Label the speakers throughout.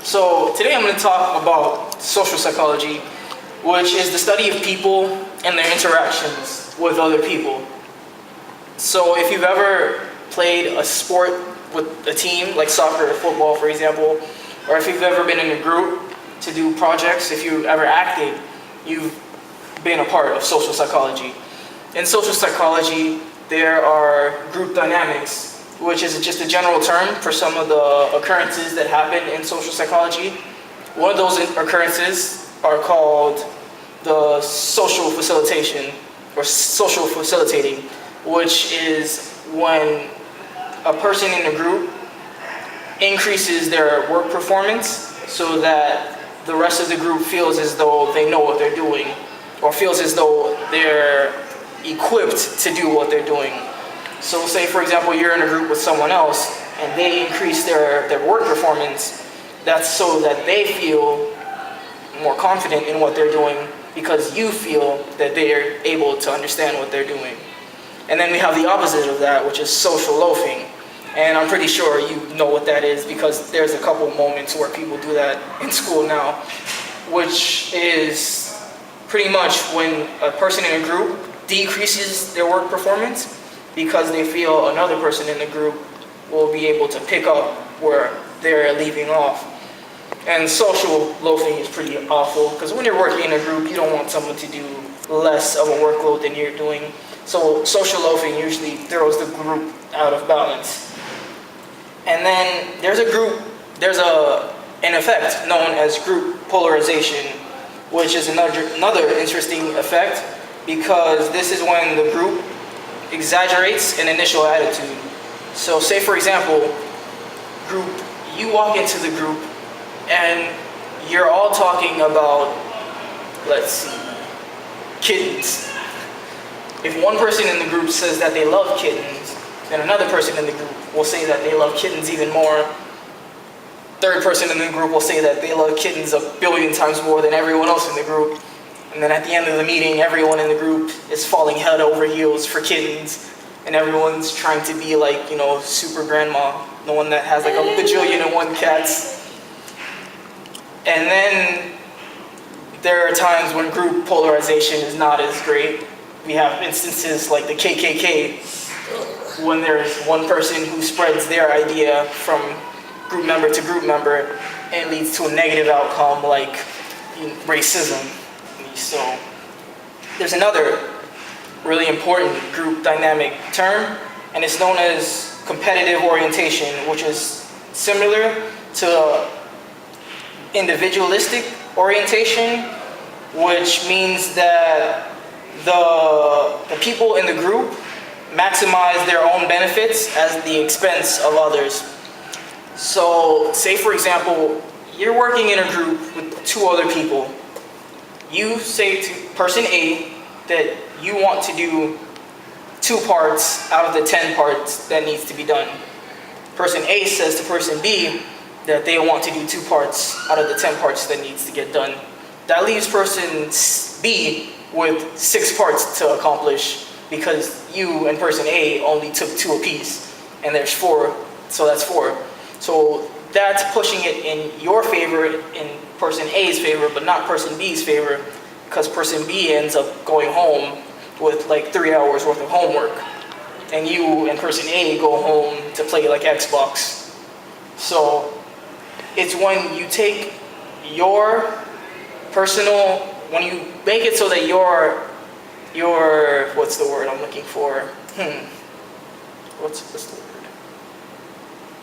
Speaker 1: So today I'm going to talk about social psychology, which is the study of people and their interactions with other people. So if you've ever played a sport with a team, like soccer or football, for example, or if you've ever been in a group to do projects, if you've ever acted, you've been a part of social psychology. In social psychology, there are group dynamics, which is just a general term for some of the occurrences that happen in social psychology. One of those occurrences are called the social facilitation or social facilitating, which is when a person in a group increases their work performance so that the rest of the group feels as though they know what they're doing, or feels as though they're equipped to do what they're doing. So say, for example, you're in a group with someone else and they increase their work performance. That's so that they feel more confident in what they're doing because you feel that they're able to understand what they're doing. And then we have the opposite of that, which is social loafing. And I'm pretty sure you know what that is because there's a couple moments where people do that in school now, which is pretty much when a person in a group decreases their work performance because they feel another person in the group will be able to pick up where they're leaving off. And social loafing is pretty awful because when you're working in a group, you don't want someone to do less of a workload than you're doing. So social loafing usually throws the group out of balance. And then there's an effect known as group polarization, which is another interesting effect because this is when the group exaggerates an initial attitude. So say, for example, you walk into the group and you're all talking about, let's see, kittens. If one person in the group says that they love kittens, then another person in the group will say that they love kittens even more. Third person in the group will say that they love kittens 1 billion times more than everyone else in the group. And then at the end of the meeting, everyone in the group is falling head over heels for kittens. And everyone's trying to be like, super grandma, the one that has like 1,000,000,001 cats. And then there are times when group polarization is not as great. We have instances like the KKK, when there's one person who spreads their idea from group member to group member and it leads to a negative outcome like racism. So there's another really important group dynamic term, and it's known as competitive orientation, which is similar to individualistic orientation, which means that the people in the group maximize their own benefits at the expense of others. So say, for example, you're working in a group with 2 other people. You say to person A that you want to do 2 parts out of the 10 parts that needs to be done. Person A says to person B that they want to do 2 parts out of the 10 parts that needs to get done. That leaves person B with 6 parts to accomplish because you and person A only took 2 apiece, and there's 4, so that's 4. So that's pushing it in your favor, in person A's favor, but not person B's favor, because person B ends up going home with like 3 hours worth of homework, and you and person A go home to play like Xbox. So it's when you take your personal, when you make it so that your what's the word I'm looking for? What's the word?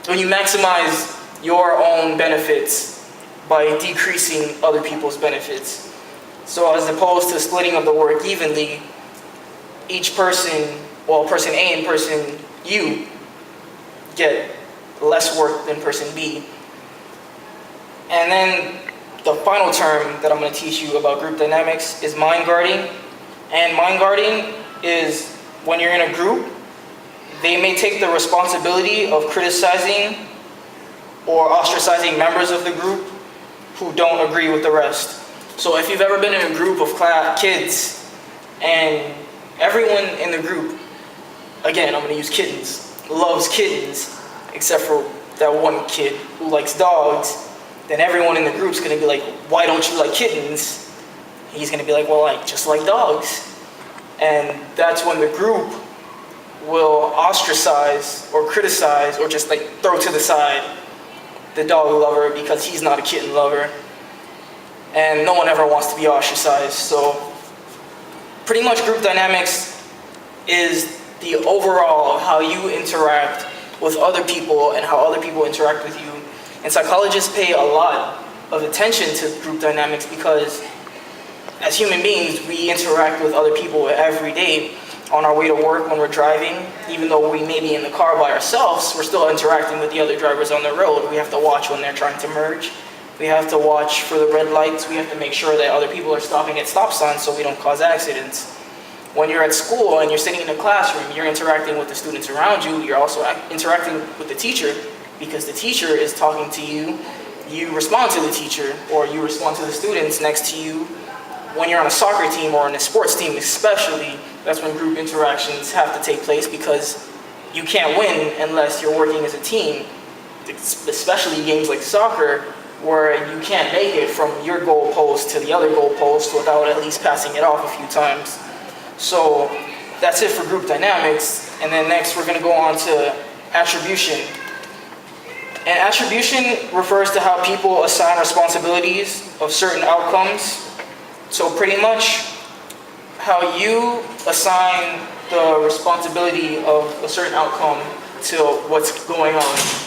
Speaker 1: When you maximize your own benefits by decreasing other people's benefits. So as opposed to splitting up the work evenly, each person, person A and person U get less work than person B. And then the final term that I'm going to teach you about group dynamics is mind guarding. And mind guarding is when you're in a group, they may take the responsibility of criticizing or ostracizing members of the group who don't agree with the rest. So if you've ever been in a group of kids and everyone in the group, again, I'm going to use kittens, loves kittens, except for that one kid who likes dogs, then everyone in the group's gonna be like, why don't you like kittens? He's gonna be like, well, I just like dogs. And that's when the group will ostracize or criticize or just like throw to the side the dog lover because he's not a kitten lover. And no one ever wants to be ostracized. So pretty much group dynamics is the overall how you interact with other people and how other people interact with you. And psychologists pay a lot of attention to group dynamics because as human beings, we interact with other people every day on our way to work, when we're driving. Even though we may be in the car by ourselves, we're still interacting with the other drivers on the road. We have to watch when they're trying to merge. We have to watch for the red lights. We have to make sure that other people are stopping at stop signs so we don't cause accidents. When you're at school and you're sitting in a classroom, you're interacting with the students around you. You're also interacting with the teacher because the teacher is talking to you. You respond to the teacher, or you respond to the students next to you. When you're on a soccer team or on a sports team especially, that's when group interactions have to take place because you can't win unless you're working as a team, especially games like soccer where you can't make it from your goal post to the other goal post without at least passing it off a few times. So that's it for group dynamics. And then next we're going to go on to attribution. And attribution refers to how people assign responsibilities of certain outcomes. So pretty much how you assign the responsibility of a certain outcome to what's going on.